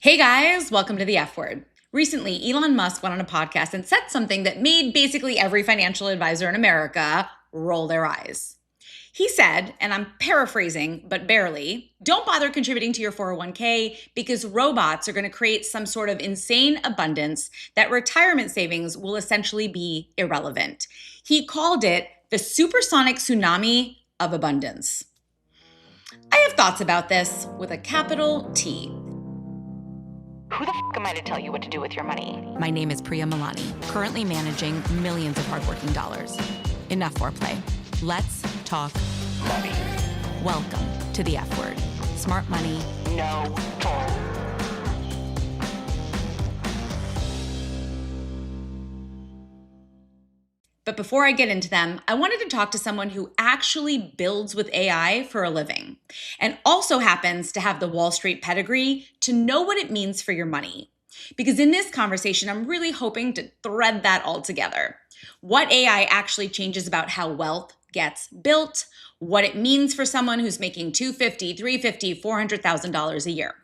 Hey guys, welcome to the F Word. Recently, Elon Musk went on a podcast and said something that made basically every financial advisor in America roll their eyes. He said, and I'm paraphrasing, but barely, don't bother contributing to your 401k because robots are going to create some sort of insane abundance that retirement savings will essentially be irrelevant. He called it the supersonic tsunami of abundance. I have thoughts about this with a capital T. Who the f am I to tell you what to do with your money? My name is Priya and Sunny, currently managing millions of hardworking dollars. Enough foreplay. Let's talk Money. welcome to the F Word. Smart money. No bull. But before I get into them, I wanted to talk to someone who actually builds with AI for a living and also happens to have the Wall Street pedigree to know what it means for your money. Because in this conversation, I'm really hoping to thread that all together. What AI actually changes about how wealth gets built, what it means for someone who's making $250,000, $350,000, $400,000 a year.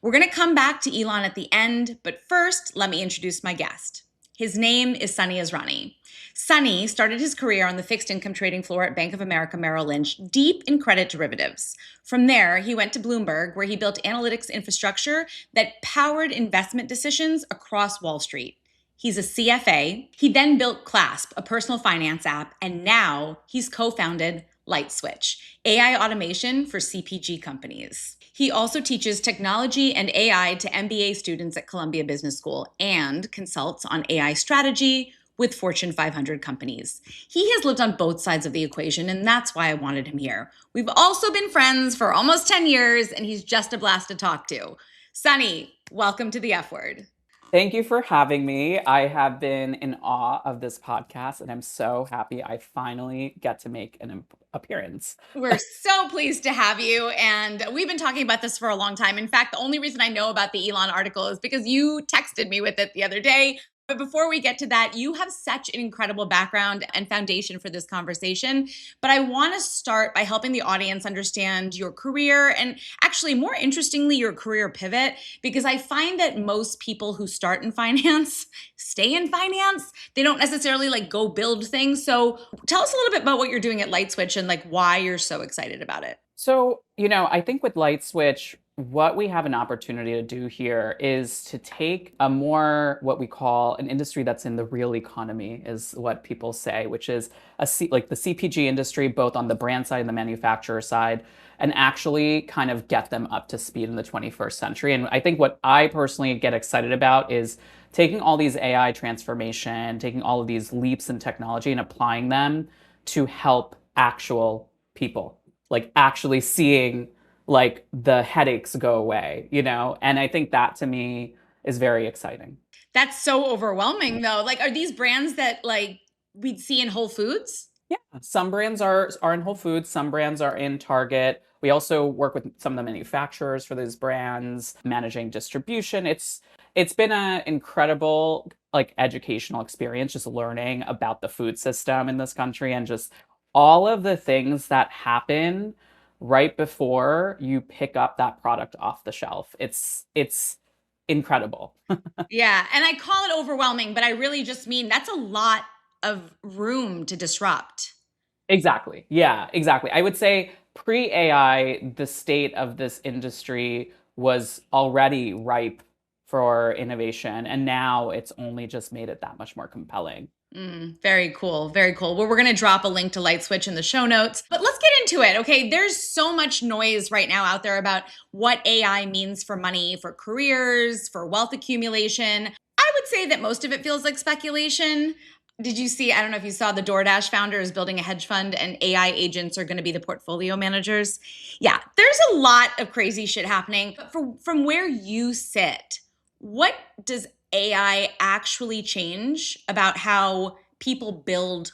We're going to come back to Elon at the end, but first, let me introduce my guest. His name is Sunny Israni. Sunny started his career on the fixed income trading floor at Bank of America Merrill Lynch, deep in credit derivatives. From there, he went to Bloomberg, where he built analytics infrastructure that powered investment decisions across Wall Street. He's a CFA. He then built Clasp, a personal finance app, and now he's co-founded LightSwitch, AI automation for CPG companies. He also teaches technology and AI to MBA students at Columbia Business School and consults on AI strategy with Fortune 500 companies. He has lived on both sides of the equation, and that's why I wanted him here. We've also been friends for almost 10 years, and he's just a blast to talk to. Sunny, welcome to the F Word. Thank you for having me. I have been in awe of this podcast, and I'm so happy I finally get to make an appearance. We're so pleased to have you. And we've been talking about this for a long time. In fact, the only reason I know about the Elon article is because you texted me with it the other day. But before we get to that, you have such an incredible background and foundation for this conversation. But I want to start by helping the audience understand your career and actually, more interestingly, your career pivot, because I find that most people who start in finance stay in finance. They don't necessarily go build things. So tell us a little bit about what you're doing at LightSwitch and why you're so excited about it. So, I think with LightSwitch, what we have an opportunity to do here is to take a more what we call an industry that's in the real economy, is what people say, which is like the CPG industry, both on the brand side and the manufacturer side, and actually kind of get them up to speed in the 21st century. And I think what I personally get excited about is taking all these AI transformation, taking all of these leaps in technology and applying them to help actual people, like actually seeing the headaches go away, And I think that to me is very exciting. That's so overwhelming though. Are these brands that we'd see in Whole Foods? Yeah, some brands are in Whole Foods, some brands are in Target. We also work with some of the manufacturers for those brands, managing distribution. It's been an incredible educational experience, just learning about the food system in this country and just all of the things that happen right before you pick up that product off the shelf. It's incredible. Yeah. And I call it overwhelming, but I really just mean that's a lot of room to disrupt. Exactly. Yeah, exactly. I would say pre-AI, the state of this industry was already ripe for innovation, and now it's only just made it that much more compelling. Very cool. Very cool. Well, we're going to drop a link to LightSwitch in the show notes, but let's get into it. Okay. There's so much noise right now out there about what AI means for money, for careers, for wealth accumulation. I would say that most of it feels like speculation. Did you see? I don't know if you saw the DoorDash founder is building a hedge fund and AI agents are going to be the portfolio managers. Yeah, there's a lot of crazy shit happening. But from where you sit, what does AI actually change about how people build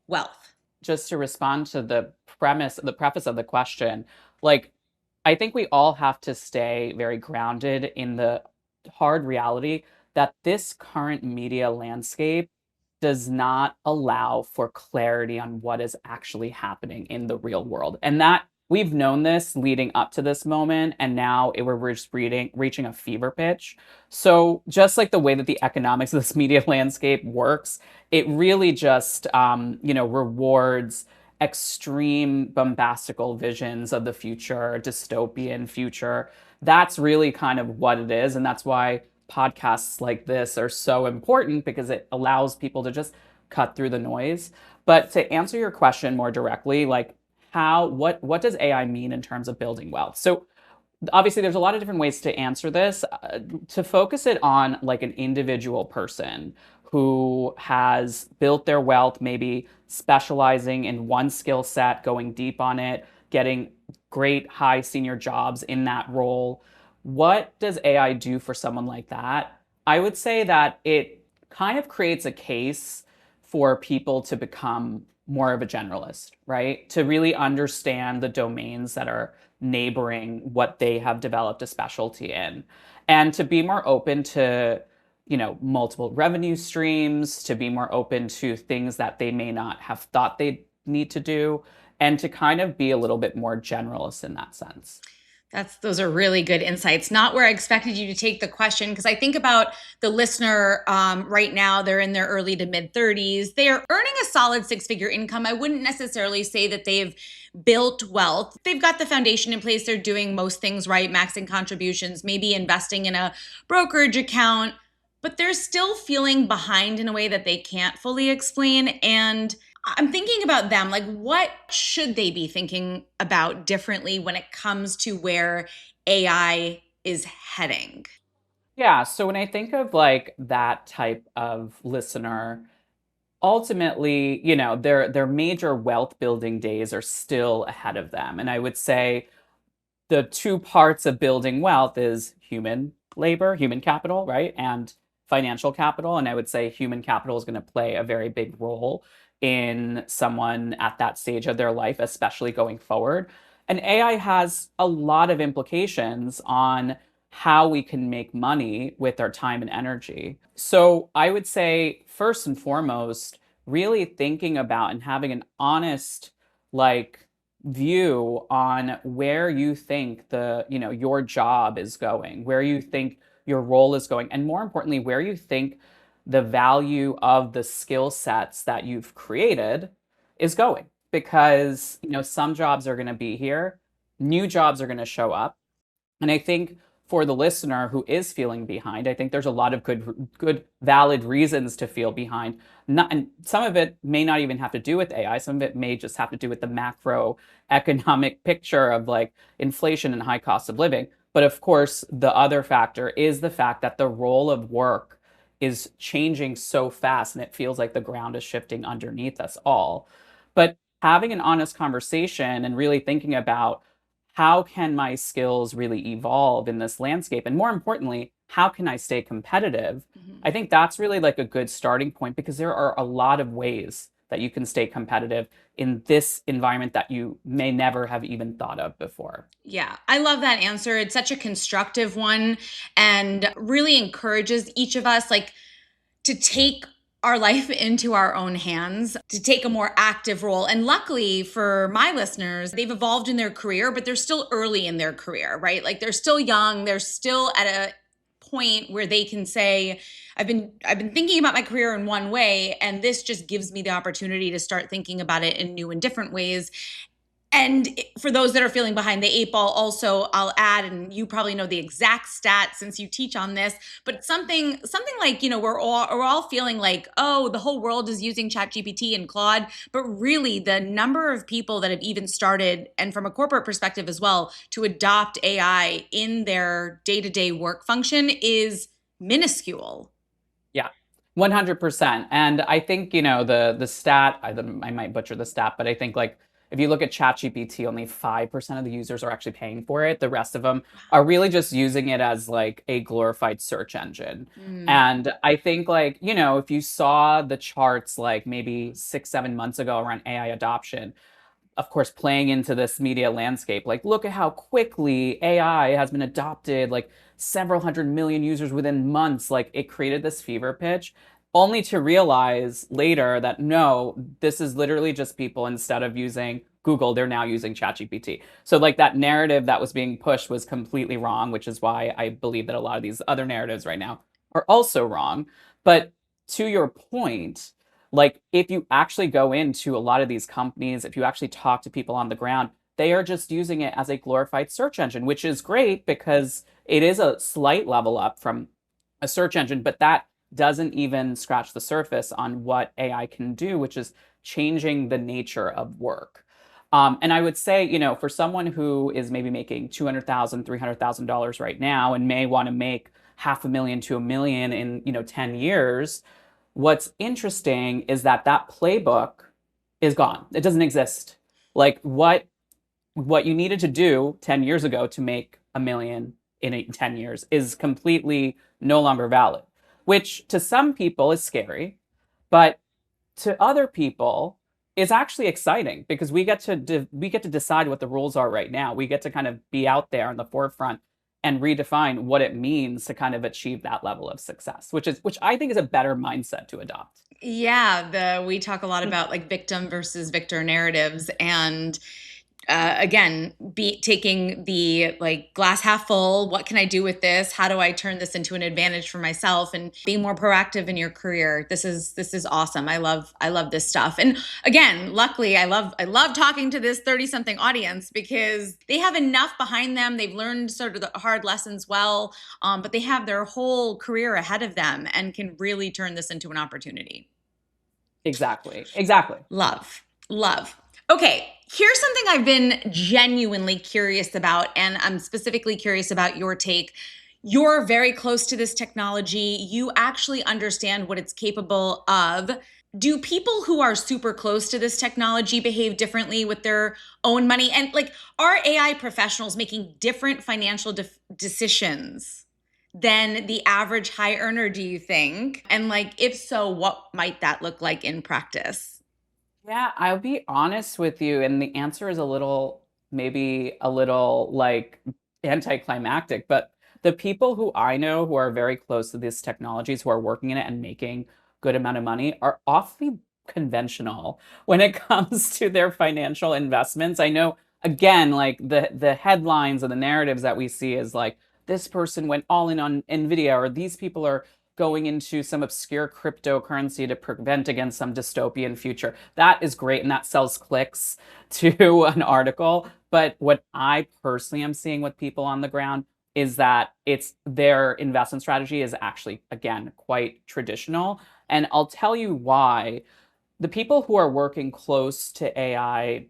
wealth? Just to respond to the preface of the question, I think we all have to stay very grounded in the hard reality that this current media landscape does not allow for clarity on what is actually happening in the real world. And that we've known this leading up to this moment, and now we're just reaching a fever pitch. So just like the way that the economics of this media landscape works, it really just rewards extreme bombastical visions of the future, dystopian future. That's really kind of what it is, and that's why podcasts like this are so important because it allows people to just cut through the noise. But to answer your question more directly, like what does AI mean in terms of building wealth? So obviously there's a lot of different ways to answer this. To focus it on like an individual person who has built their wealth, maybe specializing in one skill set, going deep on it, getting great high senior jobs in that role. What does AI do for someone like that? I would say that it kind of creates a case for people to become more of a generalist, right? To really understand the domains that are neighboring what they have developed a specialty in, and to be more open to, multiple revenue streams, to be more open to things that they may not have thought they need to do, and to kind of be a little bit more generalist in that sense. Those are really good insights. Not where I expected you to take the question, because I think about the listener right now. They're in their early to mid 30s. They are earning a solid six-figure income. I wouldn't necessarily say that they've built wealth. They've got the foundation in place. They're doing most things right, maxing contributions, maybe investing in a brokerage account, but they're still feeling behind in a way that they can't fully explain. And I'm thinking about them, like what should they be thinking about differently when it comes to where AI is heading? Yeah, so when I think of like that type of listener, ultimately, their major wealth building days are still ahead of them. And I would say the two parts of building wealth is human labor, human capital, right? And financial capital. And I would say human capital is going to play a very big role in someone at that stage of their life, especially going forward. And AI has a lot of implications on how we can make money with our time and energy. So I would say, first and foremost, really thinking about and having an honest, like, view on where you think your job is going, where you think your role is going, and more importantly, where you think the value of the skill sets that you've created is going. Because, some jobs are going to be here, new jobs are going to show up. And I think for the listener who is feeling behind, I think there's a lot of good, valid reasons to feel behind. Not, and some of it may not even have to do with AI. Some of it may just have to do with the macro economic picture of like inflation and high cost of living. But of course, the other factor is the fact that the role of work is changing so fast, and it feels like the ground is shifting underneath us all. But having an honest conversation and really thinking about how can my skills really evolve in this landscape? And more importantly, how can I stay competitive? I think that's really like a good starting point because there are a lot of ways that you can stay competitive in this environment that you may never have even thought of before. Yeah, I love that answer. It's such a constructive one and really encourages each of us like to take our life into our own hands, to take a more active role. And luckily for my listeners, they've evolved in their career, but they're still early in their career, right? Like they're still young, they're still at a point where they can say, I've been thinking about my career in one way, and this just gives me the opportunity to start thinking about it in new and different ways. And for those that are feeling behind the eight ball, also I'll add, and you probably know the exact stat since you teach on this, but something like, we're all feeling like, oh, the whole world is using ChatGPT and Claude, but really the number of people that have even started, and from a corporate perspective as well, to adopt AI in their day-to-day work function is minuscule. Yeah, 100%. And I think, the stat, I might butcher the stat, but I think like if you look at ChatGPT, only 5% of the users are actually paying for it. The rest of them are really just using it as like a glorified search engine. And I think like, if you saw the charts like maybe 6, 7 months ago around AI adoption, of course, playing into this media landscape, like look at how quickly AI has been adopted, like several hundred million users within months, like it created this fever pitch. only to realize later that no, this is literally just people, instead of using Google, they're now using ChatGPT. So like that narrative that was being pushed was completely wrong, which is why I believe that a lot of these other narratives right now are also wrong. But to your point, like if you actually go into a lot of these companies, if you actually talk to people on the ground, they are just using it as a glorified search engine, which is great because it is a slight level up from a search engine, but that doesn't even scratch the surface on what AI can do, which is changing the nature of work. And I would say, for someone who is maybe making $200,000, $300,000 right now and may want to make half a million to a million in, 10 years, what's interesting is that that playbook is gone. It doesn't exist. Like what you needed to do 10 years ago to make a million in 10 years is completely no longer valid, which to some people is scary, but to other people is actually exciting because we get to decide what the rules are right now. We get to kind of be out there on the forefront and redefine what it means to kind of achieve that level of success, which I think is a better mindset to adopt. Yeah, we talk a lot about like victim versus victor narratives, and again, be taking the like glass half full. What can I do with this? How do I turn this into an advantage for myself and be more proactive in your career? This is awesome. I love this stuff. And again, luckily, I love talking to this 30 something audience because they have enough behind them. They've learned sort of the hard lessons well, but they have their whole career ahead of them and can really turn this into an opportunity. Exactly. Exactly. Love, love. Okay, here's something I've been genuinely curious about, and I'm specifically curious about your take. You're very close to this technology. You actually understand what it's capable of. Do people who are super close to this technology behave differently with their own money? And like, are AI professionals making different financial decisions than the average high earner, do you think? And like, if so, what might that look like in practice? Yeah, I'll be honest with you, and the answer is maybe a little like anticlimactic, but the people who I know who are very close to these technologies, who are working in it and making good amount of money, are awfully conventional when it comes to their financial investments. I know, again, like the headlines and the narratives that we see is like this person went all in on Nvidia, or these people are going into some obscure cryptocurrency to prevent against some dystopian future. That is great, and that sells clicks to an article. But what I personally am seeing with people on the ground is that it's their investment strategy is actually, again, quite traditional. And I'll tell you why. The people who are working close to AI,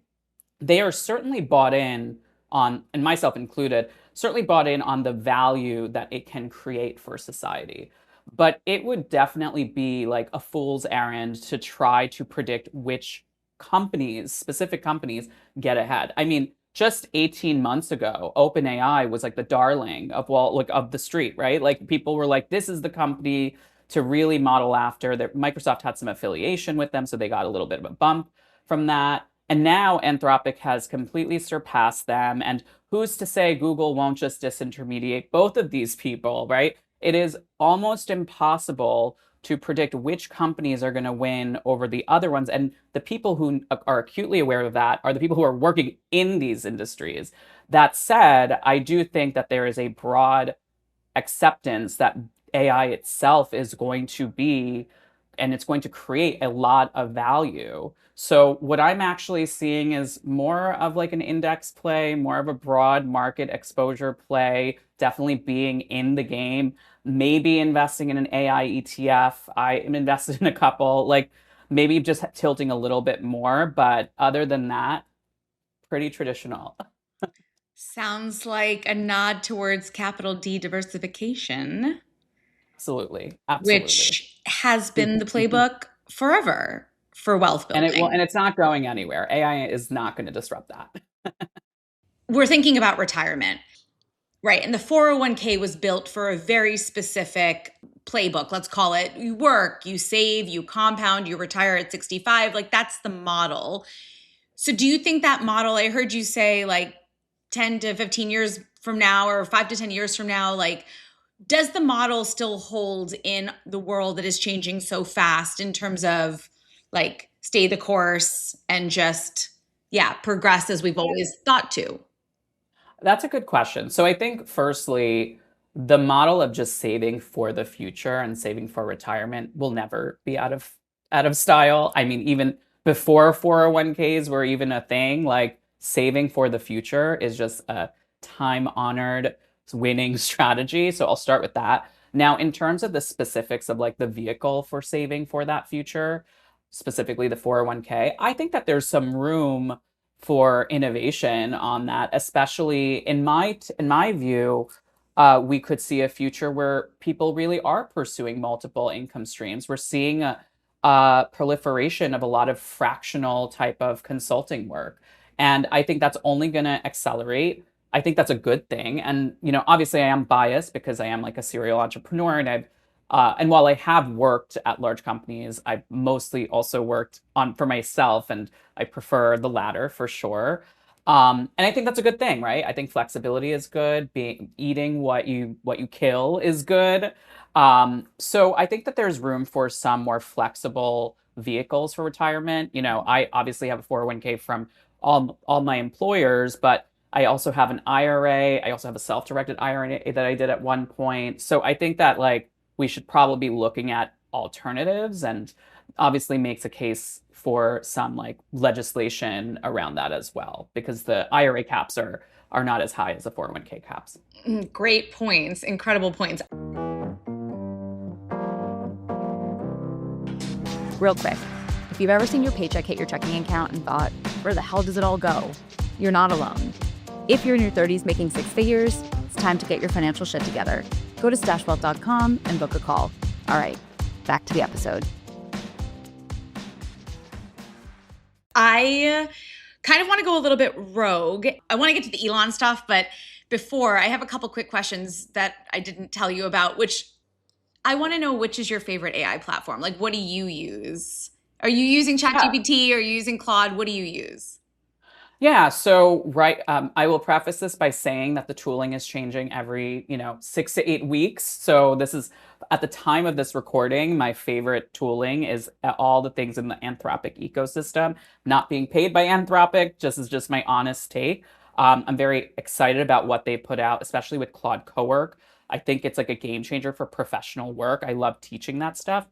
they are certainly bought in on, and myself included, certainly bought in on the value that it can create for society. But it would definitely be like a fool's errand to try to predict which companies, specific companies, get ahead. I mean, just 18 months ago, OpenAI was like the darling of like of the street, right? Like people were like, this is the company to really model after. That Microsoft had some affiliation with them, so they got a little bit of a bump from that. And now Anthropic has completely surpassed them. And who's to say Google won't just disintermediate both of these people, right? It is almost impossible to predict which companies are going to win over the other ones. And the people who are acutely aware of that are the people who are working in these industries. That said, I do think that there is a broad acceptance that AI itself is going to be, and it's going to create a lot of value. So what I'm actually seeing is more of like an index play, more of a broad market exposure play, definitely being in the game, maybe investing in an AI ETF. I am invested in a couple, like maybe just tilting a little bit more, but other than that, pretty traditional. Sounds like a nod towards capital D diversification, Absolutely. Absolutely. which has been the playbook forever for wealth And building. it's not going anywhere. AI is not going to disrupt that. We're thinking about retirement, right? And the 401k was built for a very specific playbook. Let's call it you work, you save, you compound, you retire at 65. Like that's the model. So do you think that model, I heard you say like 10 to 15 years from now or 5 to 10 years from now, like does the model still hold in the world that is changing so fast in terms of like stay the course and just, yeah, progress as we've always thought to? That's a good question. So I think firstly, the model of just saving for the future and saving for retirement will never be out of style. I mean, even before 401ks were even a thing, like saving for the future is just a time-honored winning strategy. So I'll start with that. Now, in terms of the specifics of like the vehicle for saving for that future, specifically the 401k, I think that there's some room for innovation on that, especially in my view. We could see a future where people really are pursuing multiple income streams. We're seeing a proliferation of a lot of fractional type of consulting work, and I think that's only going to accelerate. I think that's a good thing, and obviously, I am biased because I am like a serial entrepreneur, and while I have worked at large companies, I've mostly also worked on for myself, and I prefer the latter for sure. And I think that's a good thing, right? I think flexibility is good. Being eating what you kill is good. So I think that there's room for some more flexible vehicles for retirement. I obviously have a 401k from all my employers, but I also have an IRA. I also have a self-directed IRA that I did at one point. So I think that like we should probably be looking at alternatives, and obviously makes a case for some like legislation around that as well, because the IRA caps are not as high as the 401k caps. Great points, incredible points. Real quick, if you've ever seen your paycheck hit your checking account and thought, where the hell does it all go? You're not alone. If you're in your 30s making six figures, it's time to get your financial shit together. Go to stashwealth.com and book a call. All right, back to the episode. I kind of want to go a little bit rogue. I want to get to the Elon stuff, but before, I have a couple quick questions that I didn't tell you about, which I want to know, which is your favorite AI platform? Like, what do you use? Are you using Yeah. ChatGPT? Are you using Claude? What do you use? Yeah, so right, I will preface this by saying that the tooling is changing every, 6 to 8 weeks. So this is at the time of this recording, my favorite tooling is all the things in the Anthropic ecosystem. Not being paid by Anthropic, just is just my honest take. I'm very excited about what they put out, especially with Claude Cowork. I think it's like a game changer for professional work. I love teaching that stuff.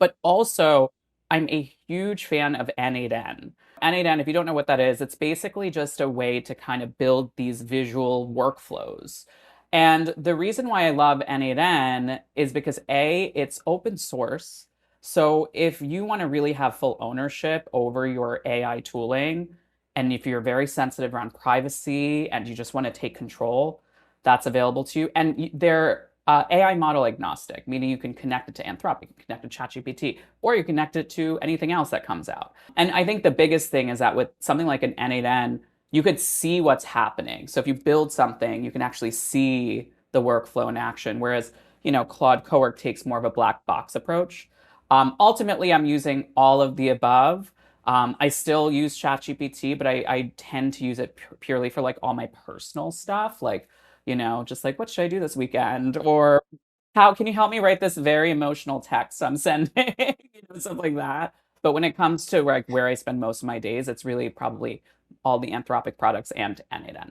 But also, I'm a huge fan of N8N. N8N, if you don't know what that is, it's basically just a way to kind of build these visual workflows. And the reason why I love N8N is because A, it's open source. So if you want to really have full ownership over your AI tooling, and if you're very sensitive around privacy and you just want to take control, that's available to you. And they're AI model agnostic, meaning you can connect it to Anthropic, you can connect it to ChatGPT, or you connect it to anything else that comes out. And I think the biggest thing is that with something like an N8N, you could see what's happening. So if you build something, you can actually see the workflow in action. Whereas, Claude Cowork takes more of a black box approach. Ultimately, I'm using all of the above. I still use ChatGPT, but I tend to use it purely for like all my personal stuff, like just like, what should I do this weekend? Or how can you help me write this very emotional text I'm sending? Stuff like that. But when it comes to like where I spend most of my days, it's really probably all the Anthropic products and N8N.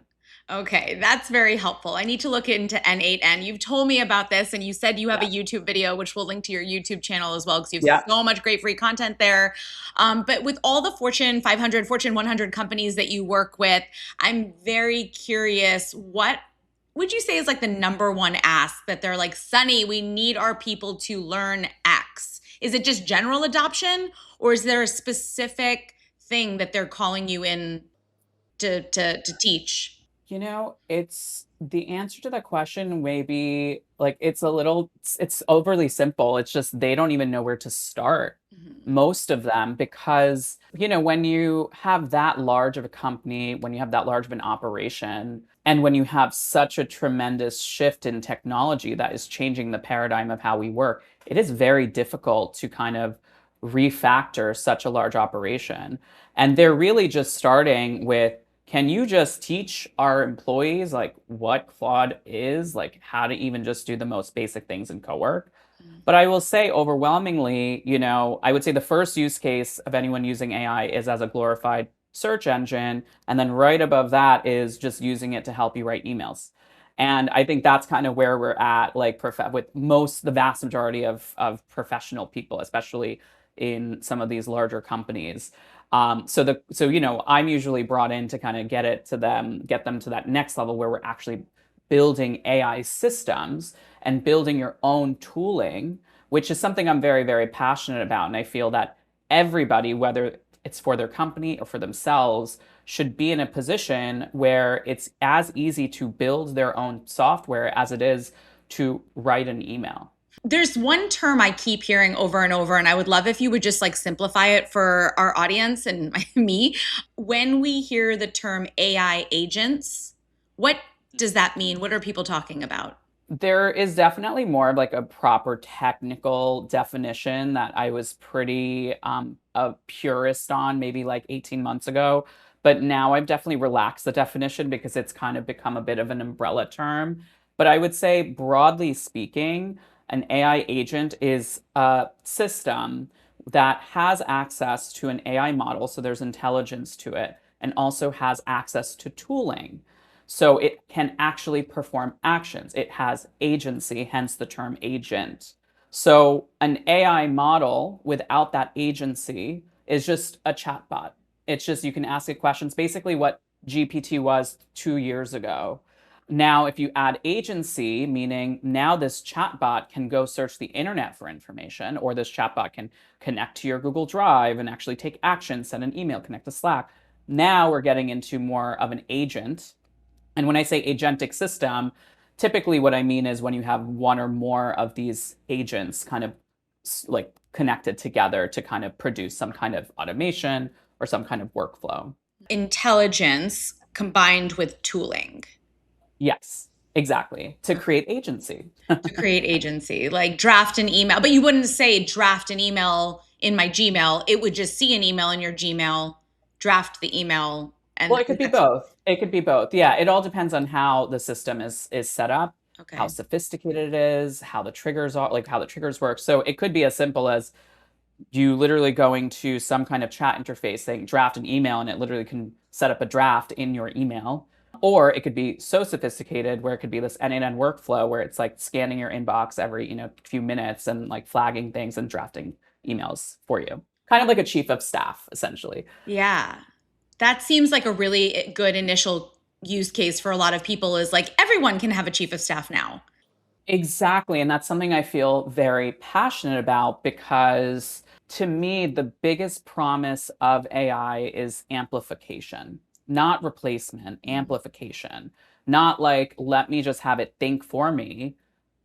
Okay, that's very helpful. I need to look into N8N. You've told me about this, and you said you have a Yeah. YouTube video, which we'll link to your YouTube channel as well, because you have Yeah. so much great free content there. But with all the Fortune 500, Fortune 100 companies that you work with, I'm very curious, what would you say is like the number one ask that they're like, Sunny, we need our people to learn X? Is it just general adoption, or is there a specific thing that they're calling you in to teach? It's the answer to that question maybe like it's overly simple. It's just they don't even know where to start, Mhm. most of them, because, when you have that large of a company, when you have that large of an operation, and when you have such a tremendous shift in technology that is changing the paradigm of how we work, it is very difficult to kind of refactor such a large operation. And they're really just starting with can you just teach our employees like what Claude is, like how to even just do the most basic things in cowork? But I will say overwhelmingly, I would say the first use case of anyone using AI is as a glorified search engine. And then right above that is just using it to help you write emails. And I think that's kind of where we're at, like with the vast majority of professional people, especially in some of these larger companies. I'm usually brought in to kind of get them to that next level where we're actually building AI systems and building your own tooling, which is something I'm very, very passionate about. And I feel that everybody, whether it's for their company or for themselves, should be in a position where it's as easy to build their own software as it is to write an email. There's one term I keep hearing over and over, and I would love if you would just like simplify it for our audience and me. When we hear the term AI agents, what does that mean? What are people talking about? There is definitely more of like a proper technical definition that I was pretty a purist on maybe like 18 months ago. But now I've definitely relaxed the definition because it's kind of become a bit of an umbrella term. But I would say, broadly speaking, an AI agent is a system that has access to an AI model, so there's intelligence to it, and also has access to tooling. So it can actually perform actions. It has agency, hence the term agent. So an AI model without that agency is just a chatbot. It's just you can ask it questions, basically what GPT was 2 years ago. Now, if you add agency, meaning now this chatbot can go search the internet for information, or this chatbot can connect to your Google Drive and actually take action, send an email, connect to Slack. Now we're getting into more of an agent. And when I say agentic system, typically what I mean is when you have one or more of these agents kind of like connected together to kind of produce some kind of automation or some kind of workflow. Intelligence combined with tooling. Yes, exactly. To create agency. To create agency, like draft an email, but you wouldn't say draft an email in my Gmail. It would just see an email in your Gmail, draft the email, Well, and it could be both. It could be both. Yeah, it all depends on how the system is set up, how okay. sophisticated it is, how the triggers are, like how the triggers work. So it could be as simple as you literally going to some kind of chat interface saying draft an email, and it literally can set up a draft in your email. Or it could be so sophisticated where it could be this end-to-end workflow where it's like scanning your inbox every, few minutes and like flagging things and drafting emails for you. Kind of like a chief of staff, essentially. Yeah. That seems like a really good initial use case for a lot of people is like everyone can have a chief of staff now. Exactly. And that's something I feel very passionate about because to me, the biggest promise of AI is amplification, not replacement, amplification. Not like, let me just have it think for me,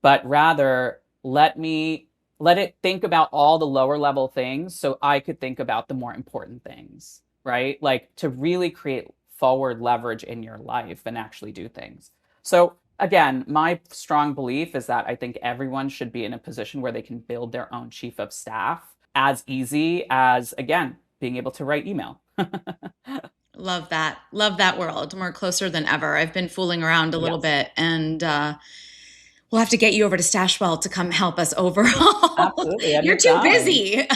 but rather let it think about all the lower level things so I could think about the more important things, right? Like to really create forward leverage in your life and actually do things. So again, my strong belief is that I think everyone should be in a position where they can build their own chief of staff as easy as, again, being able to write email. Love that. Love that world. We're closer than ever. I've been fooling around a little Yes, bit and we'll have to get you over to Stashwell to come help us overhaul. absolutely. You're too Anytime. busy.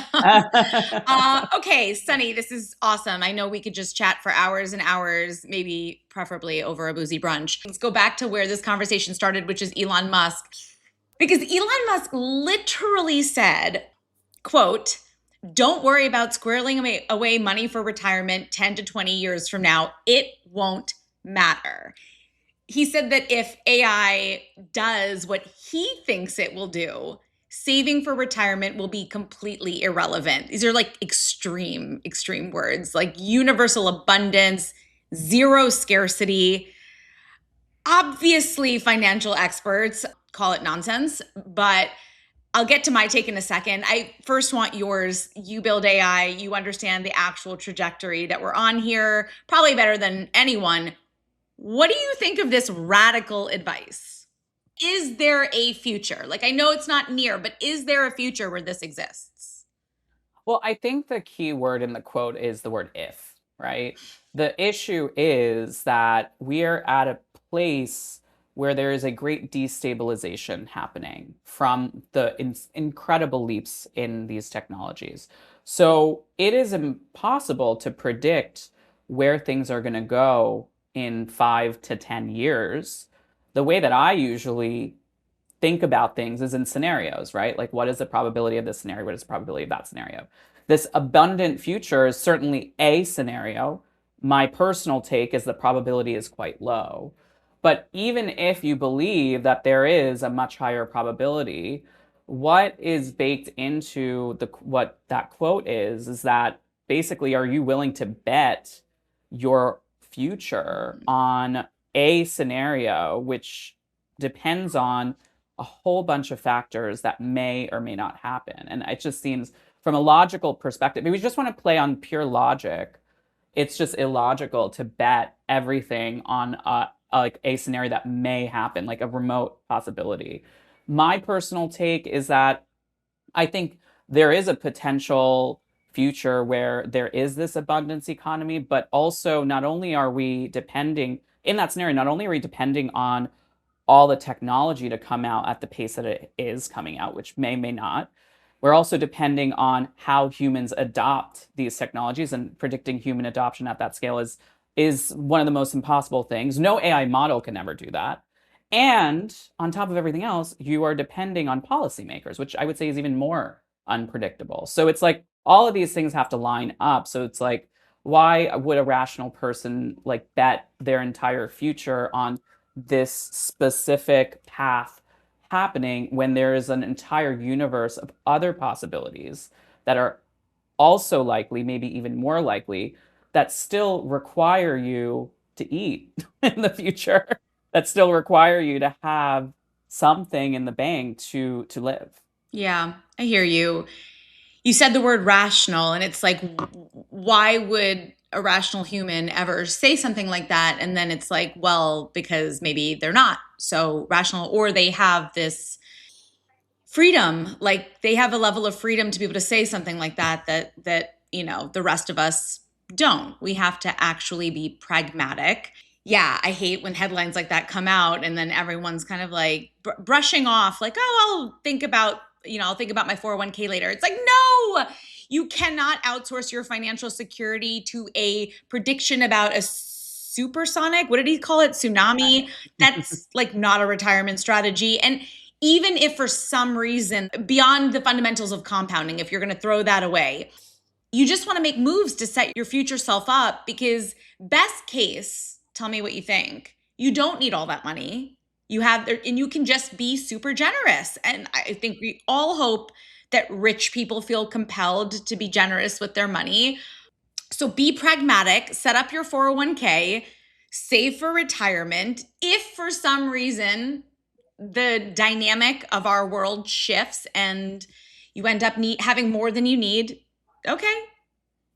Okay, Sunny, this is awesome. I know we could just chat for hours and hours, maybe preferably over a boozy brunch. Let's go back to where this conversation started, which is Elon Musk. Because Elon Musk literally said, quote, don't worry about squirreling away money for retirement 10 to 20 years from now. It won't matter. He said that if AI does what he thinks it will do, saving for retirement will be completely irrelevant. These are like extreme, extreme words, like universal abundance, zero scarcity. Obviously, financial experts call it nonsense, but I'll get to my take in a second. I first want yours. You build AI, you understand the actual trajectory that we're on here, probably better than anyone. What do you think of this radical advice? Is there a future? Like, I know it's not near, but is there a future where this exists? Well, I think the key word in the quote is the word if, right? The issue is that we are at a place where there is a great destabilization happening from the incredible leaps in these technologies. So it is impossible to predict where things are going to go in 5 to 10 years. The way that I usually think about things is in scenarios, right? Like, what is the probability of this scenario? What is the probability of that scenario? This abundant future is certainly a scenario. My personal take is the probability is quite low. But even if you believe that there is a much higher probability, what is baked into the what that quote is that basically, are you willing to bet your future on a scenario which depends on a whole bunch of factors that may or may not happen? And it just seems, from a logical perspective, if we just want to play on pure logic, it's just illogical to bet everything on like a scenario that may happen, like a remote possibility. My personal take is that I think there is a potential future where there is this abundance economy, but also not only are we depending in that scenario, not only are we depending on all the technology to come out at the pace that it is coming out, which may not. We're also depending on how humans adopt these technologies, and predicting human adoption at that scale is one of the most impossible things. No AI model can ever do that. And on top of everything else, you are depending on policymakers, which I would say is even more unpredictable. So it's like all of these things have to line up. So it's like, why would a rational person like bet their entire future on this specific path happening when there is an entire universe of other possibilities that are also likely, maybe even more likely, that still require you to eat in the future, that still require you to have something in the bank to live. Yeah, I hear you. You said the word rational, and it's like, why would a rational human ever say something like that? And then it's like, well, because maybe they're not so rational, or they have this freedom, like they have a level of freedom to be able to say something like that the rest of us don't. We have to actually be pragmatic. Yeah, I hate when headlines like that come out and then everyone's kind of like brushing off, like, oh, I'll think about my 401k later. It's like, no, you cannot outsource your financial security to a prediction about a supersonic, what did he call it? Tsunami. That's like not a retirement strategy. And even if for some reason, beyond the fundamentals of compounding, if you're going to throw that away, you just want to make moves to set your future self up, because best case, tell me what you think, you don't need all that money. You have there, and you can just be super generous. And I think we all hope that rich people feel compelled to be generous with their money. So be pragmatic, set up your 401k, save for retirement. If for some reason the dynamic of our world shifts and you end up having more than you need, okay,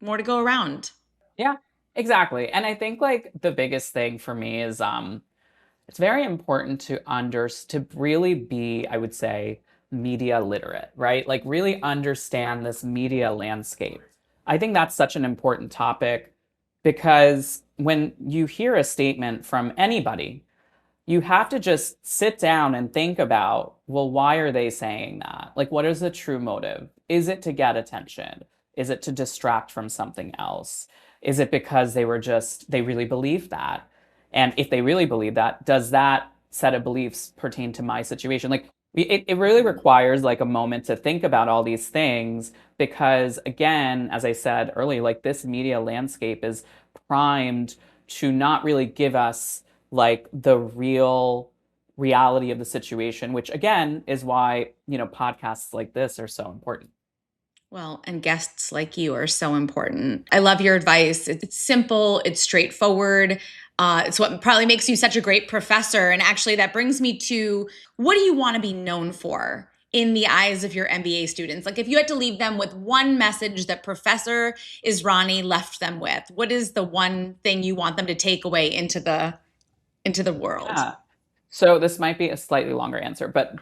more to go around. Yeah, exactly. And I think like the biggest thing for me is it's very important to really be, I would say, media literate, right? Like really understand this media landscape. I think that's such an important topic because when you hear a statement from anybody, you have to just sit down and think about, well, why are they saying that? Like, what is the true motive? Is it to get attention? Is it to distract from something else? Is it because they really believe that? And if they really believe that, does that set of beliefs pertain to my situation? Like, it really requires like a moment to think about all these things because, again, as I said earlier, like this media landscape is primed to not really give us like the real reality of the situation, which again is why, podcasts like this are so important. Well, and guests like you are so important. I love your advice. It's simple, it's straightforward. It's what probably makes you such a great professor. And actually, that brings me to, what do you want to be known for in the eyes of your MBA students? Like, if you had to leave them with one message that Professor Israni left them with, what is the one thing you want them to take away into the world? Yeah. So this might be a slightly longer answer, but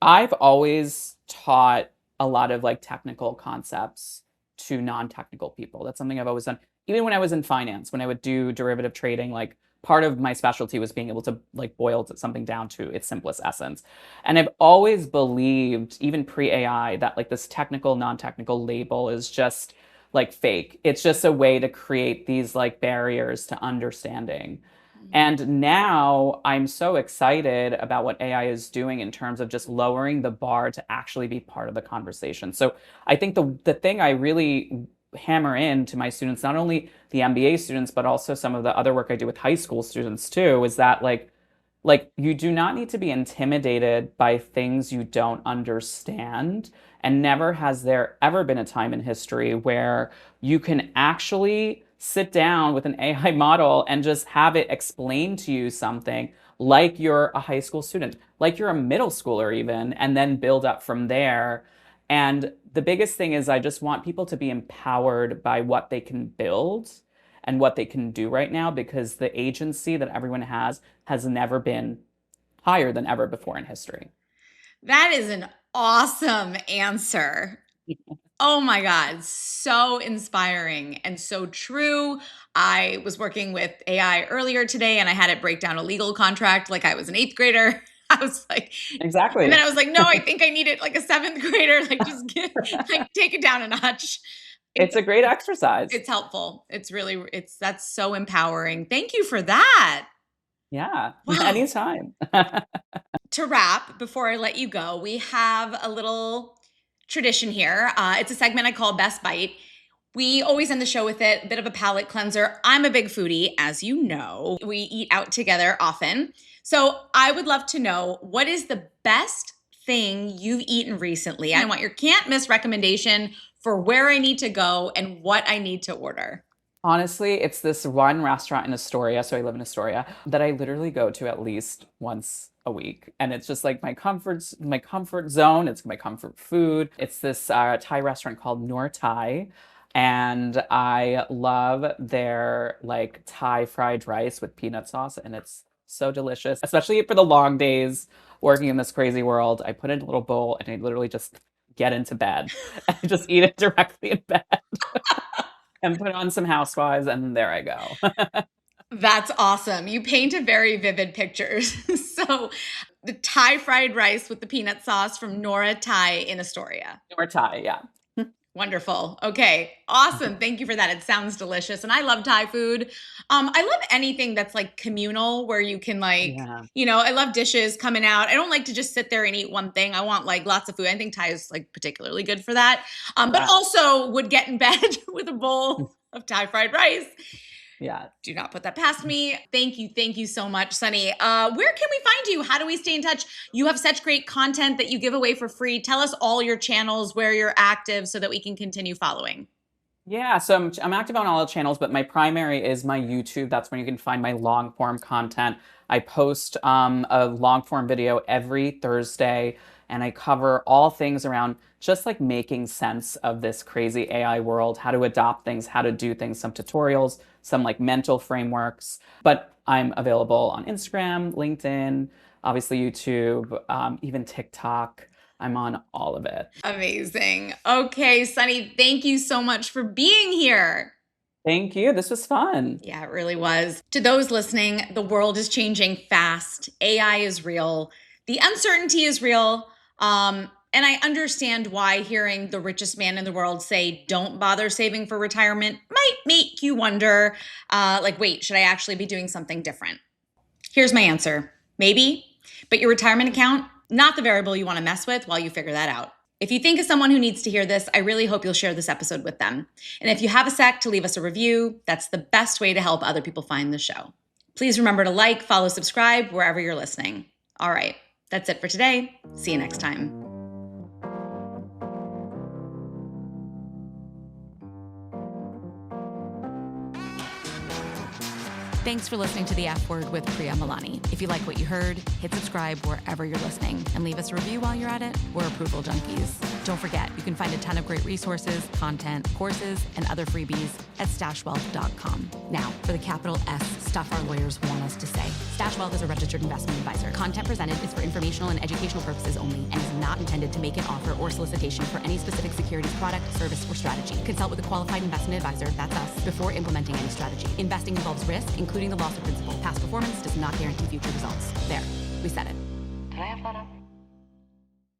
I've always taught a lot of like technical concepts to non-technical people. That's something I've always done. even when I was in finance, when I would do derivative trading, like part of my specialty was being able to like boil something down to its simplest essence. And I've always believed, even pre-AI, that like this technical, non-technical label is just like fake. It's just a way to create these like barriers to understanding. And now I'm so excited about what AI is doing in terms of just lowering the bar to actually be part of the conversation. So I think the thing I really hammer in to my students, not only the MBA students, but also some of the other work I do with high school students too, is that like you do not need to be intimidated by things you don't understand. And never has there ever been a time in history where you can actually sit down with an AI model and just have it explain to you something like you're a high school student, like you're a middle schooler even, and then build up from there. And the biggest thing is I just want people to be empowered by what they can build and what they can do right now, because the agency that everyone has never been higher than ever before in history. That is an awesome answer. Oh my God, so inspiring and so true. I was working with AI earlier today and I had it break down a legal contract like I was an eighth grader. I was like, and then Exactly. I was like, no, I think I need it like a seventh grader. Like, just get, like, take it down a notch. It's a great exercise. It's helpful. That's so empowering. Thank you for that. Yeah, Wow. anytime. To wrap, before I let you go, we have a little tradition here. It's a segment I call Best Bite. We always end the show with it, a bit of a palate cleanser. I'm a big foodie, as you know. We eat out together often. So I would love to know, what is the best thing you've eaten recently? I want your can't miss recommendation for where I need to go and what I need to order. Honestly, it's this one restaurant in Astoria, so I live in Astoria, that I literally go to at least once a week. And it's just like my comfort zone. It's my comfort food. It's this Thai restaurant called Noor Thai. And I love their like Thai fried rice with peanut sauce. And it's so delicious, especially for the long days working in this crazy world. I put it in a little bowl and I literally just get into bed and just eat it directly in bed. And put on some Housewives, and there I go. That's awesome. You paint a very vivid picture. So the Thai fried rice with the peanut sauce from Nora Thai in Astoria. Or Thai, yeah. Wonderful. Okay. Awesome. Thank you for that. It sounds delicious. And I love Thai food. I love anything that's like communal where you can like, Yeah. I love dishes coming out. I don't like to just sit there and eat one thing. I want like lots of food. I think Thai is like particularly good for that. But also would get in bed with a bowl of Thai fried rice. Yeah. Do not put that past me. Thank you. Thank you so much, Sunny. Where can we find you? How do we stay in touch? You have such great content that you give away for free. Tell us all your channels, where you're active so that we can continue following. Yeah, so I'm active on all the channels, but my primary is my YouTube. That's when you can find my long form content. I post a long form video every Thursday, and I cover all things around just like making sense of this crazy AI world, how to adopt things, how to do things, some tutorials, some like mental frameworks. But I'm available on Instagram, LinkedIn, obviously YouTube, even TikTok. I'm on all of it. Amazing. Okay, Sunny, thank you so much for being here. Thank you. This was fun. Yeah, it really was. To those listening, the world is changing fast. AI is real. The uncertainty is real. And I understand why hearing the richest man in the world say, don't bother saving for retirement might make you wonder, wait, should I actually be doing something different? Here's my answer. Maybe, but your retirement account, not the variable you want to mess with while you figure that out. If you think of someone who needs to hear this, I really hope you'll share this episode with them. And if you have a sec to leave us a review, that's the best way to help other people find the show. Please remember to like, follow, subscribe wherever you're listening. All right, that's it for today. See you next time. Thanks for listening to The F Word with Priya and Milani. If you like what you heard, hit subscribe wherever you're listening and leave us a review while you're at it. We're approval junkies. Don't forget, you can find a ton of great resources, content, courses, and other freebies at stashwealth.com. Now, for the capital S stuff our lawyers want us to say. StashWealth is a registered investment advisor. Content presented is for informational and educational purposes only and is not intended to make an offer or solicitation for any specific securities, product, service, or strategy. Consult with a qualified investment advisor, that's us, before implementing any strategy. Investing involves risk, including the loss of principal. Past performance does not guarantee future results. There, we said it. Did I have that up?